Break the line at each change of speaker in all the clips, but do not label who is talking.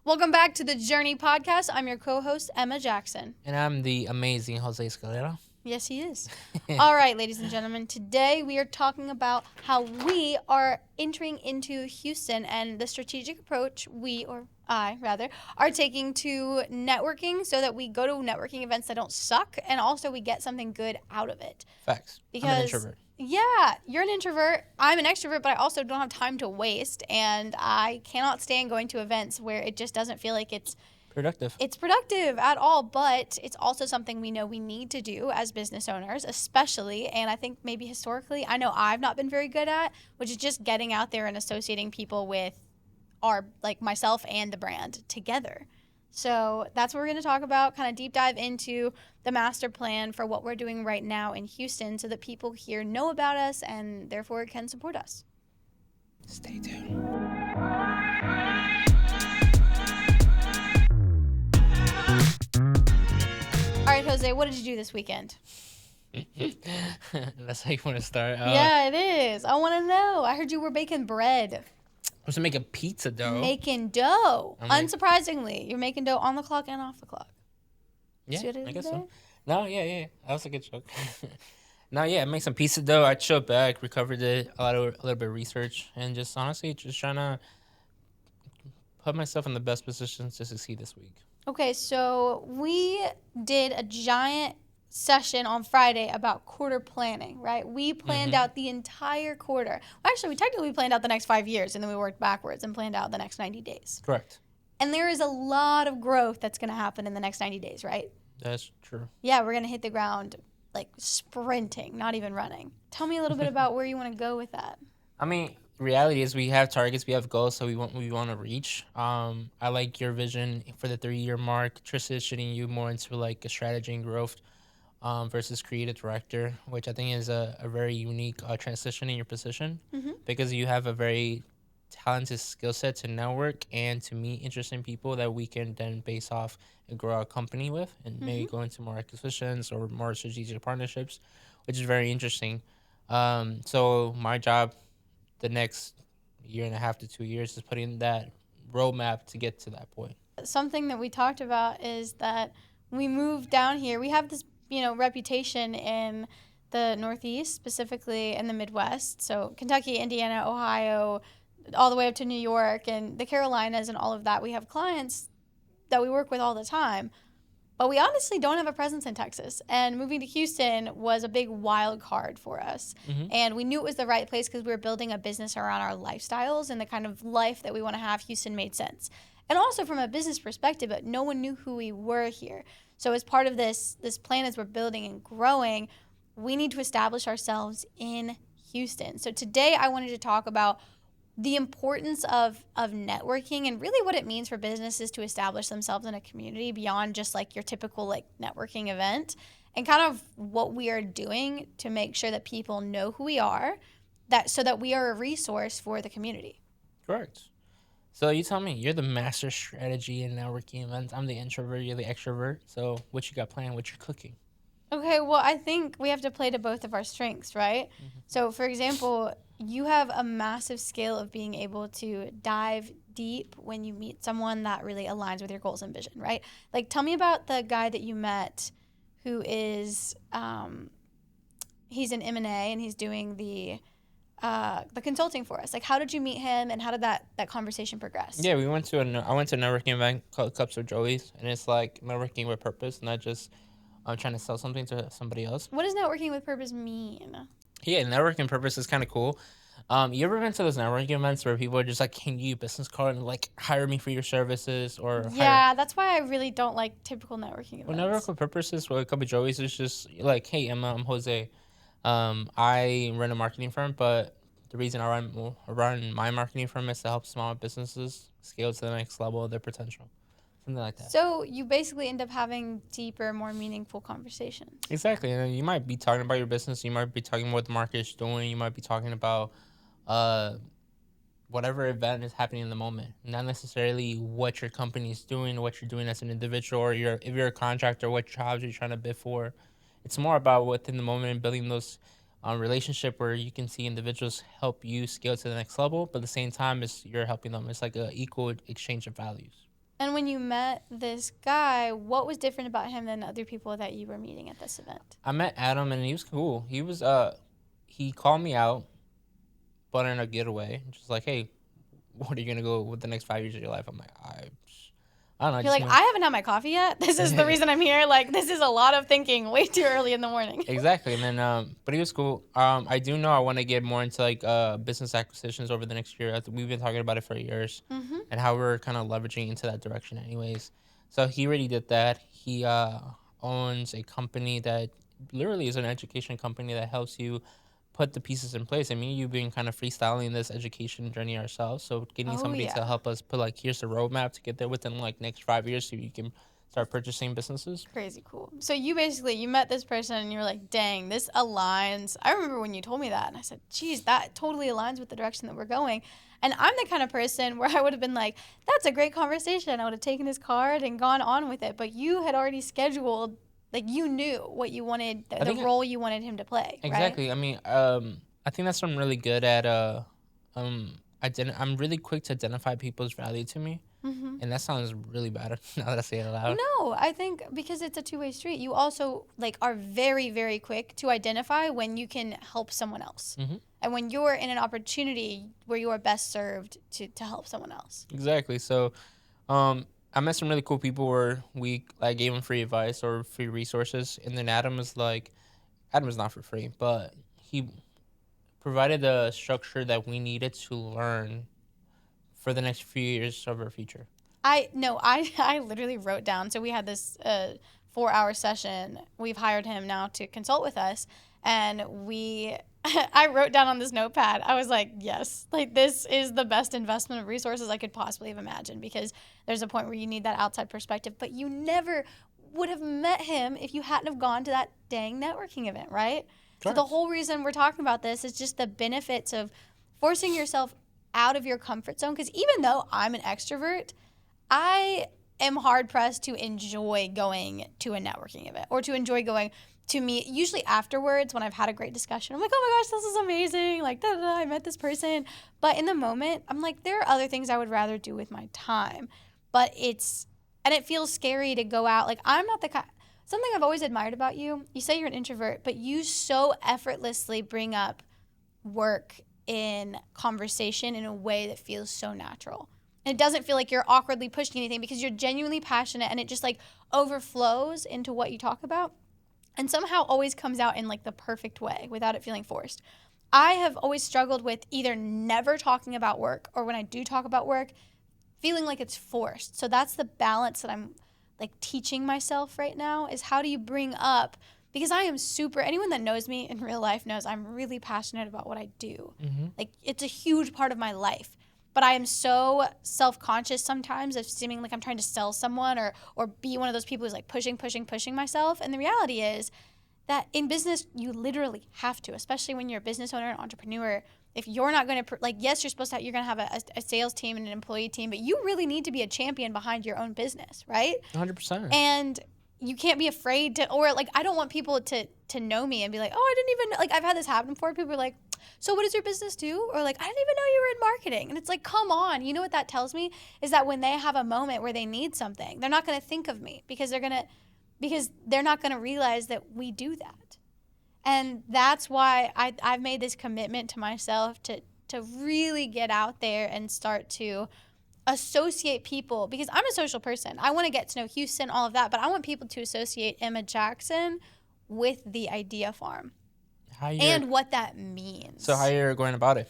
Welcome back to the Journey Podcast. I'm your co-host, Emma Jackson.
And I'm the amazing Jose Escalera.
Yes, he is. All right, ladies and gentlemen, today we are talking about how we are entering into Houston and the strategic approach I are taking to networking so that we go to networking events that don't suck and also we get something good out of it.
Facts.
Because,
I'm an introvert.
Yeah, you're an introvert. I'm an extrovert, but I also don't have time to waste, and I cannot stand going to events where it just doesn't feel like it's
productive
at all, but it's also something we know we need to do as business owners, especially, and I think maybe historically, I know I've not been very good at, which is just getting out there and associating people with myself and the brand together. So that's what we're going to talk about, kind of deep dive into the master plan for what we're doing right now in Houston so that people here know about us and therefore can support us.
Stay tuned.
All right, Jose, what did you do this weekend?
That's how you want to start?
Yeah, it is. I want to know. I heard you were baking bread.
I was making pizza dough.
Making dough. Unsurprisingly, you're making dough on the clock and off the clock.
Yeah, I guess so. No, yeah. That was a good joke. I made some pizza dough. I chilled back, recovered it, a little bit of research, and just honestly just trying to put myself in the best position to succeed this week.
Okay, so we did a giant session on Friday about quarter planning, right? We planned out the entire quarter. Well, actually, we technically planned out the next 5 years, and then we worked backwards and planned out the next 90 days.
Correct.
And there is a lot of growth that's going to happen in the next 90 days, right?
That's true.
Yeah, we're going to hit the ground like sprinting, not even running. Tell me a little bit about where you want to go with that.
I mean, reality is we have targets, we have goals, so we want to reach. I like your vision for the 3-year mark, transitioning you more into like a strategy and growth versus creative director, which I think is a very unique transition in your position because you have a very talented skill set to network and to meet interesting people that we can then base off and grow our company with and maybe go into more acquisitions or more strategic partnerships, which is very interesting. So my job the next 1.5 to 2 years is putting that roadmap to get to that point.
Something that we talked about is that we moved down here. We have this, reputation in the Northeast, specifically in the Midwest. So Kentucky, Indiana, Ohio, all the way up to New York and the Carolinas and all of that. We have clients that we work with all the time. But we honestly don't have a presence in Texas. And moving to Houston was a big wild card for us. And we knew it was the right place because we were building a business around our lifestyles and the kind of life that we want to have. Houston made sense. And also from a business perspective, but no one knew who we were here. So as part of this plan as we're building and growing, we need to establish ourselves in Houston. So today I wanted to talk about the importance of networking and really what it means for businesses to establish themselves in a community beyond just like your typical like networking event, and kind of what we are doing to make sure that people know who we are, so that we are a resource for the community.
Correct. So you tell me, you're the master strategy in networking events. I'm the introvert, you're the extrovert. So what you got planned, what you're cooking?
Okay, well, I think we have to play to both of our strengths, right? So, for example, you have a massive skill of being able to dive deep when you meet someone that really aligns with your goals and vision, right? Like, tell me about the guy that you met who is, he's an M&A and he's doing the consulting for us. Like, how did you meet him and how did that conversation progress?
Yeah, I went to a networking event called Cups of Joey's, and it's like networking with purpose, not just trying to sell something to somebody else.
What does networking with purpose mean?
Yeah, networking purpose is kind of cool. You ever been to those networking events where people are just like hand you a business card and like hire me for your services or
That's why I really don't like typical networking events.
Well, network with purposes with a couple of Joey's is just like, hey, I'm Jose. I run a marketing firm, but the reason I run my marketing firm is to help small businesses scale to the next level of their potential. Something like that.
So you basically end up having deeper, more meaningful conversations.
Exactly. And you might be talking about your business. You might be talking about what the market is doing. You might be talking about whatever event is happening in the moment. Not necessarily what your company is doing, what you're doing as an individual, or if you're a contractor, what jobs you're trying to bid for. It's more about within the moment and building those relationship where you can see individuals help you scale to the next level, but at the same time, you're helping them. It's like an equal exchange of values.
And when you met this guy, what was different about him than the other people that you were meeting at this event?
I met Adam and he was cool. He called me out, but in a getaway, just like, hey, what are you gonna go with the next 5 years of your life? I'm like, I don't know. I
You're
just
like, I haven't had my coffee yet. This is the reason I'm here. Like, this is a lot of thinking way too early in the morning.
Exactly, and then but he was cool. I do know I want to get more into like business acquisitions over the next year. We've been talking about it for years, and how we're kind of leveraging into that direction, anyways. So he already did that. He owns a company that literally is an education company that helps you put the pieces in place. I mean, you've been kind of freestyling this education journey ourselves, so getting
Oh,
somebody to
yeah.
help us put like, here's the roadmap to get there within like next 5 years, so you can start purchasing businesses.
Crazy cool. So you met this person and you were like, dang, this aligns. I remember when you told me that and I said, geez, that totally aligns with the direction that we're going. And I'm the kind of person where I would have been like, that's a great conversation. I would have taken his card and gone on with it. But you had already scheduled, like you knew what you wanted, the role you wanted him to play.
Exactly.
Right?
I mean, I think that's what I'm really good at. I'm really quick to identify people's value to me. And that sounds really bad now that I say it aloud.
No, I think because it's a two-way street. You also like are very, very quick to identify when you can help someone else, and when you're in an opportunity where you are best served to help someone else.
Exactly. So, I met some really cool people where we like gave them free advice or free resources, and then Adam was not for free, but he provided the structure that we needed to learn for the next few years of our future.
I literally wrote down. So we had this 4-hour session. We've hired him now to consult with us, and I wrote down on this notepad. I was like, yes, like this is the best investment of resources I could possibly have imagined, because there's a point where you need that outside perspective, but you never would have met him if you hadn't have gone to that dang networking event, right?
Sure.
So the whole reason we're talking about this is just the benefits of forcing yourself out of your comfort zone, because even though I'm an extrovert, I am hard pressed to enjoy going to a networking event or to enjoy going to meet. Usually afterwards, when I've had a great discussion, I'm like, oh my gosh, this is amazing. Like, da, da, da, I met this person. But in the moment, I'm like, there are other things I would rather do with my time. But it feels scary to go out. Like, I'm not the kind. Something I've always admired about you, you say you're an introvert, but you so effortlessly bring up work in conversation in a way that feels so natural. And it doesn't feel like you're awkwardly pushing anything, because you're genuinely passionate and it just like overflows into what you talk about, and somehow always comes out in like the perfect way without it feeling forced. I have always struggled with either never talking about work, or when I do talk about work, feeling like it's forced. So that's the balance that I'm like teaching myself right now, is how do you bring up, because I am anyone that knows me in real life knows I'm really passionate about what I do. Like, it's a huge part of my life. But I am so self-conscious sometimes of seeming like I'm trying to sell someone or be one of those people who's like pushing myself. And the reality is that in business, you literally have to, especially when you're a business owner and entrepreneur. If you're not going to, yes, you're going to have a sales team and an employee team, but you really need to be a champion behind your own business, right?
100%.
And you can't be afraid to, or like, I don't want people to know me and be like, oh, I didn't even, like, I've had this happen before. People are like, so what does your business do? Or like, I didn't even know you were in marketing. And it's like, come on. You know what that tells me is that when they have a moment where they need something, they're not going to think of me, because they're not going to realize that we do that. And that's why I've made this commitment to myself to really get out there and start to associate people, because I'm a social person. I want to get to know Houston, all of that, but I want people to associate Emma Jackson with the Idea Farm and what that means.
So how you're going about it?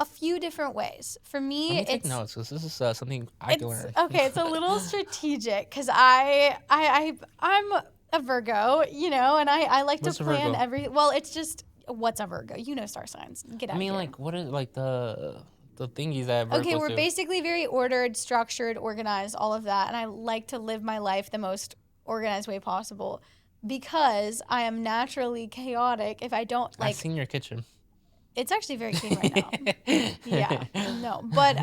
A few different ways. For me,
Let me take notes, because this is something I can learn.
Okay, it's a little strategic, because I'm a Virgo, and I like to plan every. Well, it's just, what's a Virgo? You know star signs. Get out.
I mean,
here.
like, what is like the thingies that Virgos
Okay, we're
do?
basically very ordered, structured, organized, all of that, and I like to live my life the most organized way possible, because I am naturally chaotic. If I don't like,
I've seen your kitchen.
It's actually very clean right now. Yeah, no, but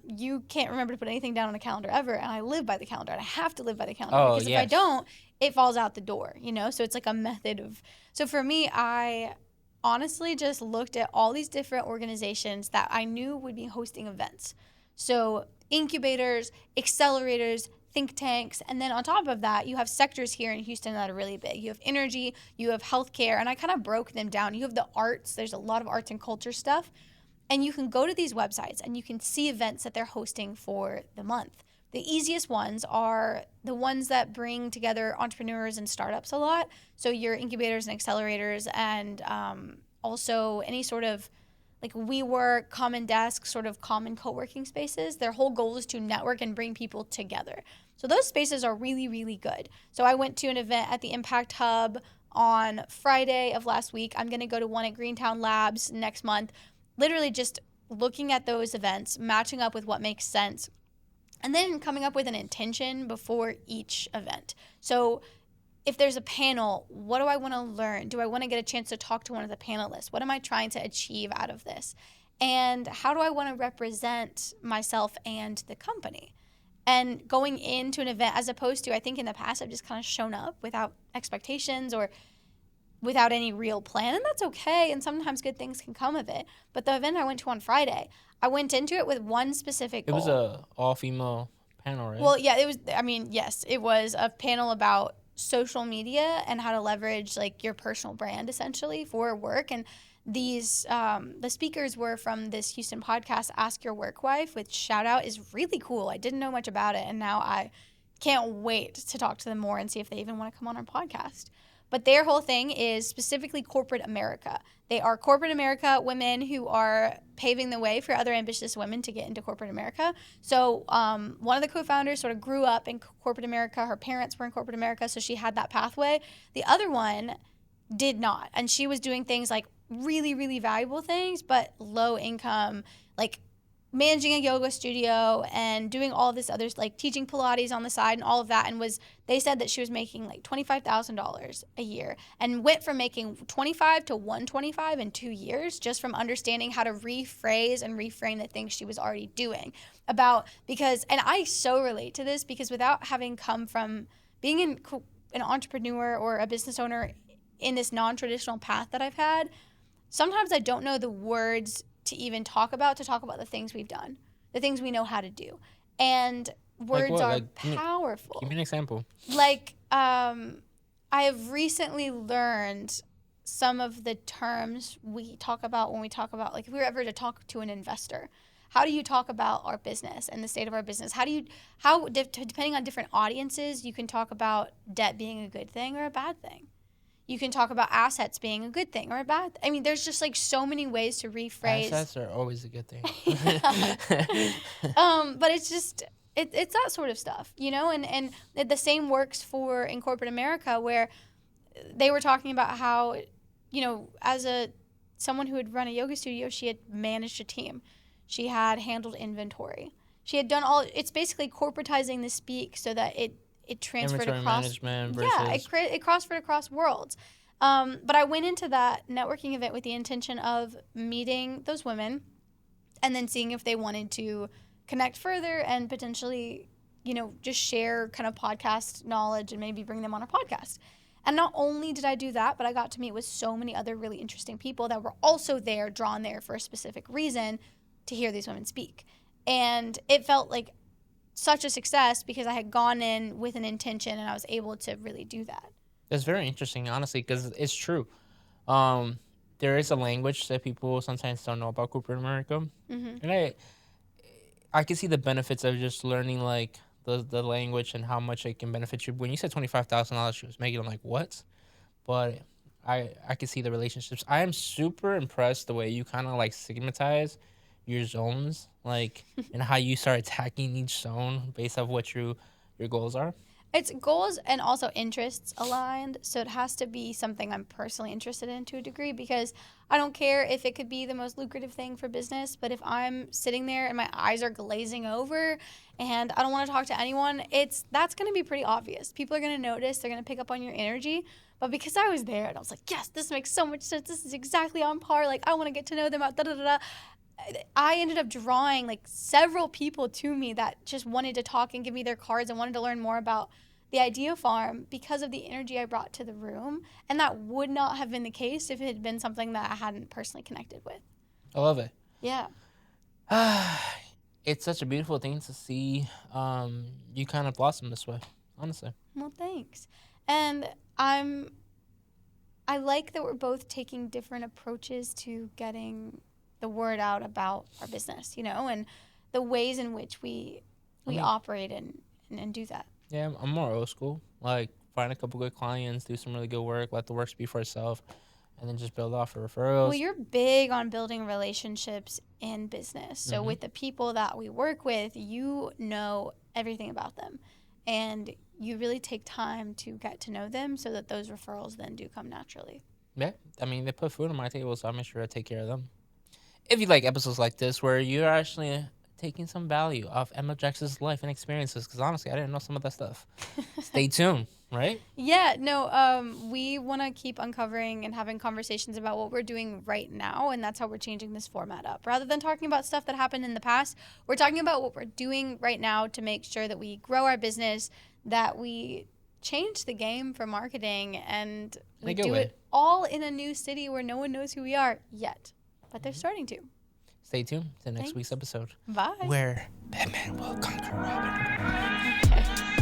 you can't remember to put anything down on a calendar ever, and I live by the calendar, and I have to live by the calendar, because if I don't, it falls out the door, So it's like a method of. So for me, I honestly just looked at all these different organizations that I knew would be hosting events. So incubators, accelerators, think tanks, and then on top of that, you have sectors here in Houston that are really big. You have energy, you have healthcare, and I kind of broke them down. You have the arts, there's a lot of arts and culture stuff, and you can go to these websites and you can see events that they're hosting for the month. The easiest ones are the ones that bring together entrepreneurs and startups a lot. So your incubators and accelerators, and also any sort of like WeWork, Common Desk, sort of common co-working spaces. Their whole goal is to network and bring people together. So those spaces are really, really good. So I went to an event at the Impact Hub on Friday of last week. I'm going to go to one at Greentown Labs next month. Literally just looking at those events, matching up with what makes sense, and then coming up with an intention before each event. So if there's a panel, what do I want to learn? Do I want to get a chance to talk to one of the panelists? What am I trying to achieve out of this? And how do I want to represent myself and the company? And going into an event, as opposed to, I think in the past, I've just kind of shown up without expectations or without any real plan. And that's okay. And sometimes good things can come of it. But the event I went to on Friday, I went into it with one specific goal.
It was a all-female panel, right?
Well, yeah, it was. I mean, yes, it was a panel about social media and how to leverage like your personal brand essentially for work. And these the speakers were from this Houston podcast, Ask Your Work Wife, which shout out is really cool. I didn't know much about it, and now I can't wait to talk to them more and see if they even want to come on our podcast. But their whole thing is specifically corporate America. They are corporate America women who are paving the way for other ambitious women to get into corporate America. So one of the co-founders sort of grew up in corporate America. Her parents were in corporate America, so she had that pathway. The other one did not. And she was doing things like really, really valuable things, but low income, like managing a yoga studio and doing all this other, like teaching Pilates on the side and all of that. And they said that she was making like $25,000 a year and went from making 25 to 125 in 2 years just from understanding how to rephrase and reframe the things she was already doing and I so relate to this because without having come from being an entrepreneur or a business owner in this non-traditional path that I've had, sometimes I don't know the words to even talk about the things we've done, the things we know how to do. And words are powerful.
Give me an example.
Like, I have recently learned some of the terms we talk about when we talk about, like, if we were ever to talk to an investor, how do you talk about our business and the state of our business? Depending on different audiences, you can talk about debt being a good thing or a bad thing. You can talk about assets being a good thing or a bad thing. I mean, there's just like so many ways to rephrase.
Assets are always a good thing.
But it's just, it's that sort of stuff, you know? And the same works for in corporate America where they were talking about how, you know, as someone who had run a yoga studio, she had managed a team. She had handled inventory. She had done it's basically corporatizing the speak so that it transferred
Inventory
across
management versus
it transferred across worlds. But I went into that networking event with the intention of meeting those women and then seeing if they wanted to connect further and potentially, you know, just share kind of podcast knowledge and maybe bring them on our podcast. And not only did I do that, but I got to meet with so many other really interesting people that were also there, drawn there for a specific reason to hear these women speak. And it felt like such a success because I had gone in with an intention and I was able to really do that.
That's very interesting, honestly, because it's true. There is a language that people sometimes don't know about corporate America, and I can see the benefits of just learning like the language and how much it can benefit you. When you said $25,000 she was making, I'm like, what? But I can see the relationships. I am super impressed the way you kind of like stigmatize your zones, like, and how you start attacking each zone based off what your goals are.
It's goals and also interests aligned, so it has to be something I'm personally interested in to a degree because I don't care if it could be the most lucrative thing for business, but if I'm sitting there and my eyes are glazing over and I don't want to talk to anyone, that's going to be pretty obvious. People are going to notice, they're going to pick up on your energy, but because I was there and I was like, yes, this makes so much sense, this is exactly on par, like, I want to get to know them, da-da-da-da. I ended up drawing like several people to me that just wanted to talk and give me their cards and wanted to learn more about the Idea Farm because of the energy I brought to the room. And that would not have been the case if it had been something that I hadn't personally connected with.
I love it.
Yeah.
it's such a beautiful thing to see you kind of blossom this way, honestly.
Well, thanks. And I like that we're both taking different approaches to getting the word out about our business, and the ways in which we operate and do that.
Yeah, I'm more old school. Like, find a couple good clients, do some really good work, let the work speak for itself, and then just build off the referrals.
Well, you're big on building relationships in business. So with the people that we work with, you know everything about them. And you really take time to get to know them so that those referrals then do come naturally.
Yeah, I mean, they put food on my table, so I make sure I take care of them. If you like episodes like this, where you're actually taking some value off Emma Jackson's life and experiences, because honestly, I didn't know some of that stuff. Stay tuned, right?
Yeah, no, we want to keep uncovering and having conversations about what we're doing right now, and that's how we're changing this format up. Rather than talking about stuff that happened in the past, we're talking about what we're doing right now to make sure that we grow our business, that we change the game for marketing, and we do it all in a new city where no one knows who we are yet. But they're starting to.
Stay tuned to next week's episode.
Bye.
Where Batman will conquer Robin.
Okay.